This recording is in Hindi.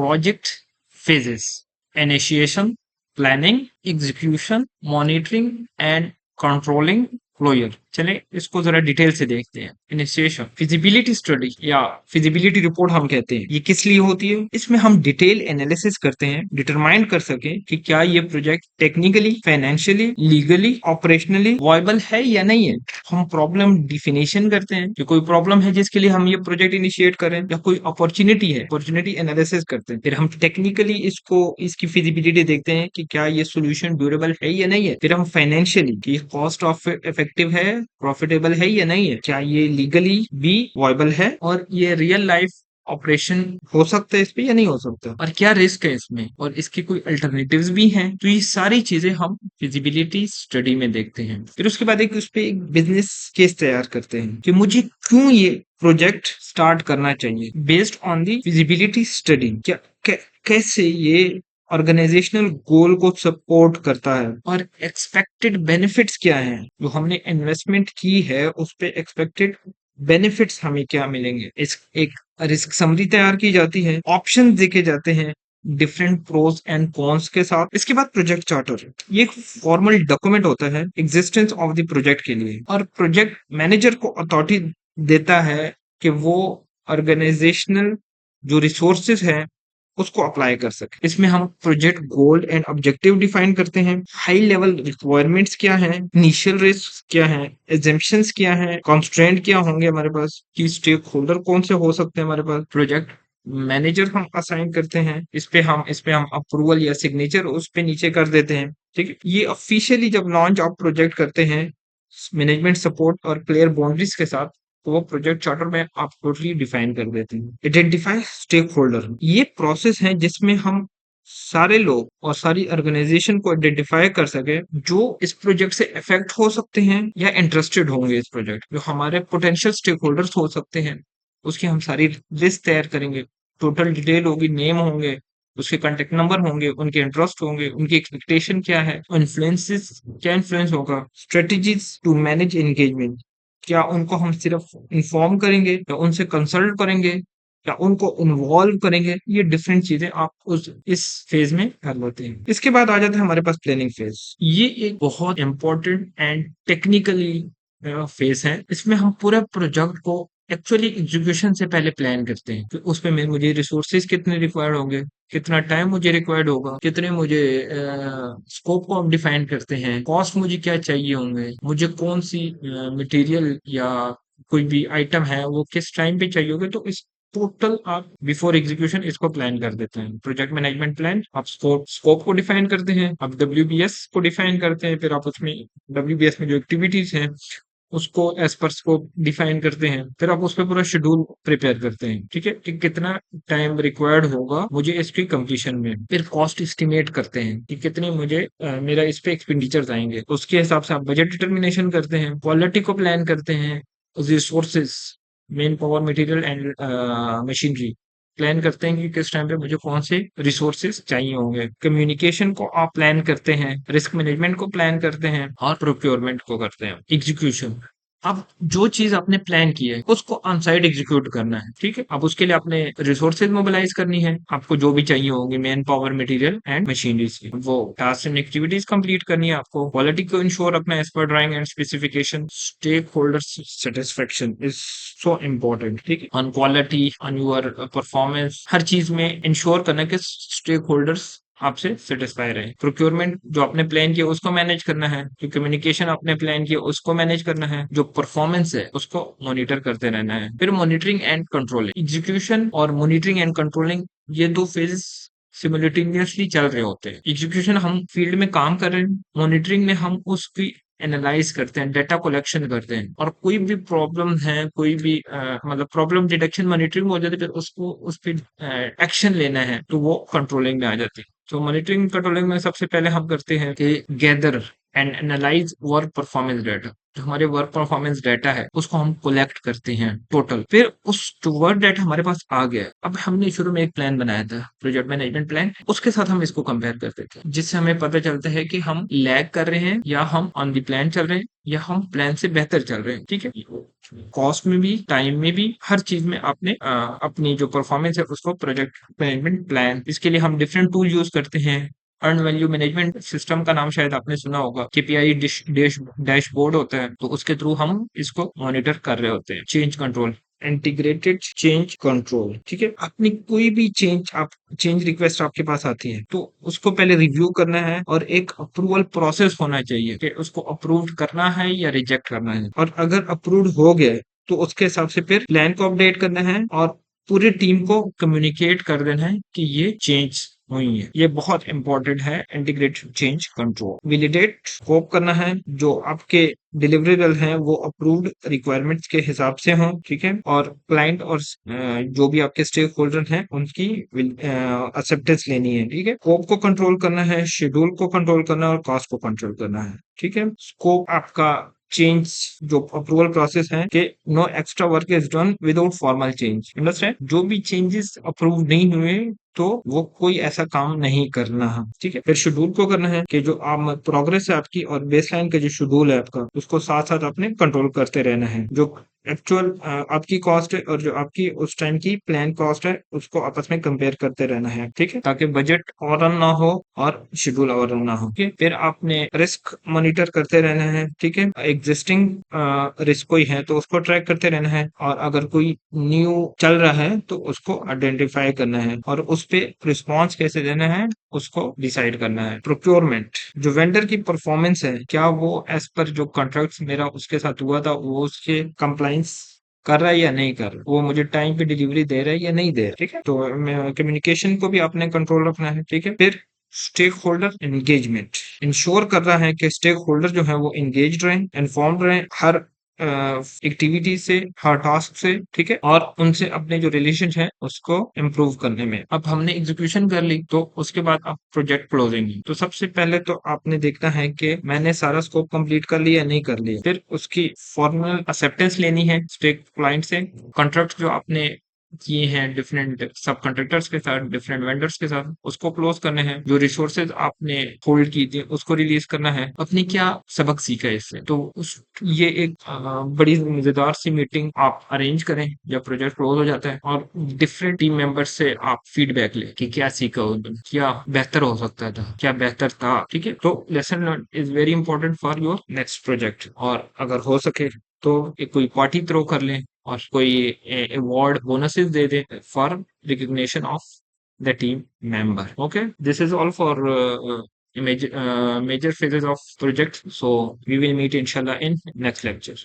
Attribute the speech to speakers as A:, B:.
A: project phases: initiation, planning, execution, monitoring and controlling closure। चले इसको जरा डिटेल से देखते हैं। इनिशिएशन, फिजिबिलिटी स्टडी या फिजिबिलिटी रिपोर्ट हम कहते हैं, ये किस लिए होती है? इसमें हम डिटेल एनालिसिस करते हैं, डिटरमाइन कर सके कि क्या ये project technically, financially, legally, operationally viable है या नहीं है। हम प्रॉब्लम डिफिनेशन करते हैं कि कोई प्रॉब्लम है जिसके लिए हम ये प्रोजेक्ट इनिशिएट करें, या कोई अपॉर्चुनिटी है, अपॉर्चुनिटी एनालिसिस करते हैं। फिर हम टेक्निकली इसको, इसकी फिजिबिलिटी देखते हैं कि क्या ये सोल्यूशन ड्यूरेबल है या नहीं है। फिर हम फाइनेंशियली कि कॉस्ट ऑफ इफेक्टिव है, प्रॉफिटेबल है या नहीं है, क्या ये लीगली भी वायबल है, और ये रियल लाइफ ऑपरेशन हो सकता है इस पे या नहीं हो सकता, और क्या रिस्क है इसमें, और इसके कोई अल्टरनेटिव्स भी हैं। तो ये सारी चीजें हम फिजिबिलिटी स्टडी में देखते हैं। फिर उसके बाद उस पे एक बिजनेस केस तैयार करते हैं कि मुझे क्यों ये प्रोजेक्ट स्टार्ट करना चाहिए based on the feasibility study. क्या कैसे ये ऑर्गेनाइजेशनल गोल को सपोर्ट करता है, और एक्सपेक्टेड बेनिफिट्स क्या हैं, जो हमने इन्वेस्टमेंट की है उस पे एक्सपेक्टेड बेनिफिट्स हमें क्या मिलेंगे। इस एक रिस्क समरी तैयार की जाती है, ऑप्शन देखे जाते हैं डिफरेंट प्रोज एंड कॉन्स के साथ। इसके बाद प्रोजेक्ट चार्टर, ये एक फॉर्मल डॉक्यूमेंट होता है एग्जिस्टेंस ऑफ द प्रोजेक्ट के लिए, और प्रोजेक्ट मैनेजर को अथॉरिटी देता है कि वो ऑर्गेनाइजेशनल जो रिसोर्सेज है उसको अप्लाई कर सके। इसमें हम project goal and objective define करते हैं, हाई लेवल रिक्वायरमेंट्स क्या हैं, इनिशियल रिस्क क्या हैं, एजम्पशंस क्या हैं, कंस्ट्रेंट क्या होंगे हमारे पास, की स्टेक होल्डर कौन से हो सकते हैं हमारे पास। प्रोजेक्ट मैनेजर हम असाइन करते हैं, इस पे हम अप्रूवल या सिग्नेचर उस पे नीचे कर देते हैं। ठीक है, ये ऑफिशियली जब लॉन्च आप प्रोजेक्ट करते हैं मैनेजमेंट सपोर्ट और क्लियर बाउंड्रीज के साथ, तो वो प्रोजेक्ट चार्टर में आप टोटली डिफाइन कर देते हैं। आइडेंटिफाई स्टेक होल्डर, ये प्रोसेस है जिसमें हम सारे लोग और सारी ऑर्गेनाइजेशन को आइडेंटिफाई कर सके जो इस प्रोजेक्ट से इफेक्ट हो सकते हैं या इंटरेस्टेड होंगे इस प्रोजेक्ट, जो हमारे पोटेंशियल स्टेक होल्डर्स हो सकते हैं। उसकी हम सारी लिस्ट तैयार करेंगे, टोटल डिटेल होगी, नेम होंगे, उसके कांटेक्ट नंबर होंगे, उनके इंटरेस्ट होंगे, उनकी एक्सपेक्टेशन क्या है, इन्फ्लुएंसेस क्या इन्फ्लुएंस होगा, स्ट्रेटजीज टू मैनेज एंगेजमेंट, क्या उनको हम सिर्फ इन्फॉर्म करेंगे या उनसे कंसल्ट करेंगे या उनको इन्वॉल्व करेंगे। ये डिफरेंट चीजें आप उस इस फेज में कर लेते हैं। इसके बाद आ जाता है हमारे पास प्लानिंग फेज। ये एक बहुत इंपॉर्टेंट एंड टेक्निकली फेज है। इसमें हम पूरा प्रोजेक्ट को एक्चुअली एग्जीक्यूशन से पहले प्लान करते हैं कि उसमें मुझे रिसोर्सेज कितने रिक्वायर्ड होंगे, कितना टाइम मुझे रिक्वायर्ड होगा, कितने मुझे स्कोप को हम डिफाइन करते हैं, कॉस्ट मुझे क्या चाहिए होंगे, मुझे कौन सी मटेरियल या कोई भी आइटम है वो किस टाइम पे चाहिए होगा। तो इस टोटल आप बिफोर एग्जीक्यूशन इसको प्लान कर देते हैं। प्रोजेक्ट मैनेजमेंट प्लान, आप स्कोप को डिफाइन करते हैं, आप डब्ल्यूबीएस को डिफाइन करते हैं, फिर आप उसमें डब्ल्यूबीएस में जो एक्टिविटीज हैं उसको एज पर स्कोप डिफाइन करते हैं, फिर आप उस पर पूरा शेड्यूल प्रिपेयर करते हैं। ठीक है, कि कितना टाइम रिक्वायर्ड होगा मुझे इसकी कंप्लीशन में। फिर कॉस्ट एस्टिमेट करते हैं कि कितने मुझे मेरा इस पे एक्सपेंडिचर आएंगे, उसके हिसाब से आप बजट डिटर्मिनेशन करते हैं, क्वालिटी को प्लान करते हैं, resources, main power, material and machinery plan करते हैं कि किस टाइम पे मुझे कौन से रिसोर्सेज चाहिए होंगे। कम्युनिकेशन को आप प्लान करते हैं, रिस्क मैनेजमेंट को प्लान करते हैं, और प्रोक्योरमेंट को करते हैं। एग्जीक्यूशन, अब जो चीज आपने प्लान की है उसको ऑन साइड एग्जीक्यूट करना है। ठीक है, अब उसके लिए आपने रिसोर्सेज मोबिलाइज करनी है, आपको जो भी चाहिए होंगे, main power, material and machineries की, वो टास्क एंड एक्टिविटीज कंप्लीट करनी है आपको। क्वालिटी को इंश्योर रखना है as per drawing and specification. Stakeholder satisfaction is so important. ठीक है, on quality, on your performance, हर चीज में इंश्योर करना कि स्टेक होल्डर्स आपसे सेटिस्फाई रहे। प्रोक्योरमेंट, जो आपने प्लान किया उसको मैनेज करना है, जो कम्युनिकेशन आपने प्लान किया उसको मैनेज करना है, जो परफॉर्मेंस है उसको मॉनिटर करते रहना है। फिर मॉनिटरिंग एंड कंट्रोलिंग, एग्जीक्यूशन और मॉनिटरिंग एंड कंट्रोलिंग, ये दो फेज सिमुलेटेनियसली चल रहे होते हैं। एग्जीक्यूशन हम फील्ड में काम कर रहे हैं, मॉनिटरिंग में हम उसकी एनालाइज करते हैं, डेटा कलेक्शन करते हैं, और कोई भी प्रॉब्लम है, कोई भी मतलब प्रॉब्लम डिटेक्शन मॉनिटरिंग में हो जाती है, फिर उसको उस पर एक्शन लेना है तो वो कंट्रोलिंग में आ जाती है। तो मॉनिटरिंग कंट्रोलिंग में सबसे पहले हम करते हैं कि gather and analyse work performance data. जो हमारे वर्क परफॉर्मेंस डाटा है उसको हम कलेक्ट करते हैं टोटल। फिर उस जो वर्क डाटा हमारे पास आ गया, अब हमने शुरू में एक प्लान बनाया था, प्रोजेक्ट मैनेजमेंट प्लान, उसके साथ हम इसको कंपेयर करते थे, जिससे हमें पता चलता है कि हम लैग कर रहे हैं या हम ऑन द प्लान चल रहे हैं या हम प्लान से बेहतर चल रहे हैं। ठीक है, कॉस्ट में भी, टाइम में भी, हर चीज में आपने अपनी जो परफॉर्मेंस है उसको प्रोजेक्ट मैनेजमेंट प्लान, इसके लिए हम डिफरेंट टूल यूज करते हैं। अर्न वैल्यू मैनेजमेंट सिस्टम का नाम शायद आपने सुना होगा। केपीआई डैशबोर्ड होता है, तो उसके थ्रू हम इसको मॉनिटर कर रहे होते हैं। Change control, integrated change control. ठीक है, अपनी कोई भी चेंज रिक्वेस्ट आपके पास आती है तो उसको पहले रिव्यू करना है और एक अप्रूवल प्रोसेस होना चाहिए कि उसको अप्रूव करना है या रिजेक्ट करना है। और अगर अप्रूव हो गया है तो उसके हिसाब से फिर प्लान को अपडेट करना है और पूरी टीम को कम्युनिकेट कर देना है कि ये चेंज हुई है। ये बहुत इंपॉर्टेंट है, integrated change control. Validate scope करना है, जो आपके डिलीवरेबल हैं वो अप्रूव्ड रिक्वायरमेंट्स के हिसाब से हों। ठीक है, और क्लाइंट और जो भी आपके स्टेक होल्डर हैं उनकी एक्सेप्टेंस लेनी है। ठीक है, स्कोप को कंट्रोल करना है, शेड्यूल को कंट्रोल करना है और कॉस्ट को कंट्रोल करना है। ठीक है, स्कोप आपका चेंज जो अप्रूवल प्रोसेस है कि no extra work is done without formal change. Understand, जो भी चेंजेस अप्रूव नहीं हुए तो वो कोई ऐसा काम नहीं करना है। ठीक है, फिर शेड्यूल को करना है कि जो आप प्रोग्रेस है आपकी और बेसलाइन का जो शेड्यूल है आपका, उसको साथ साथ आपने कंट्रोल करते रहना है। जो एक्चुअल आपकी कॉस्ट है और जो आपकी उस टाइम की प्लान कॉस्ट है उसको आपस में कंपेयर करते रहना है। ठीक है, ताकि बजट ओवररन ना हो और शेड्यूल ओवररन ना हो। ठीक है, फिर आपने रिस्क मॉनिटर करते रहना है। ठीक है, एग्जिस्टिंग रिस्क कोई है तो उसको ट्रैक करते रहना है और अगर कोई न्यू चल रहा है तो उसको आइडेंटिफाई करना है और उस पे रिस्पॉन्स कैसे देना है उसको डिसाइड करना है। प्रोक्योरमेंट, जो वेंडर की परफॉर्मेंस है, क्या वो एज पर जो कॉन्ट्रैक्ट मेरा उसके साथ हुआ था वो उसके कंप्लाइंस कर रहा है या नहीं कर रहा, वो मुझे टाइम पे डिलीवरी दे रहा है या नहीं दे रहा। ठीक है, तो कम्युनिकेशन को भी आपने कंट्रोल रखना है। ठीक है, फिर स्टेक होल्डर एंगेजमेंट, इंश्योर कर रहा है कि स्टेक होल्डर जो है वो एंगेज रहे, इन्फॉर्म रहे हर एक्टिविटी से, हर टास्क से। ठीक है, और उनसे अपने जो रिलेशन है उसको इम्प्रूव करने में। अब हमने एग्जीक्यूशन कर ली तो उसके बाद अब प्रोजेक्ट क्लोजिंग। तो सबसे पहले तो आपने देखना है कि मैंने सारा स्कोप कंप्लीट कर लिया या नहीं कर लिया। फिर उसकी फॉर्मल एक्सेप्टेंस लेनी है स्टेक क्लाइंट से। कॉन्ट्रैक्ट जो आपने किए हैं डिफरेंट सब कॉन्ट्रैक्टर्स के साथ, डिफरेंट वेंडर्स के साथ, उसको क्लोज करने हैं। जो रिसोर्सेज आपने होल्ड की थी उसको रिलीज करना है। अपनी क्या सबक सीखा है इससे, तो उस ये एक बड़ी मजेदार सी मीटिंग आप अरेंज करें जब प्रोजेक्ट क्लोज हो जाता है और डिफरेंट टीम मेंबर्स से आप फीडबैक लें कि क्या सीखा उन्होंने, क्या बेहतर हो सकता था, क्या बेहतर था। ठीक है, तो lesson learn is very important for your next project. और अगर हो सके तो एक कोई पार्टी थ्रो कर लें और कोई award bonuses they they for recognition of the team member. Okay, this is all for major phases of project. So we will meet inshallah in next lecture.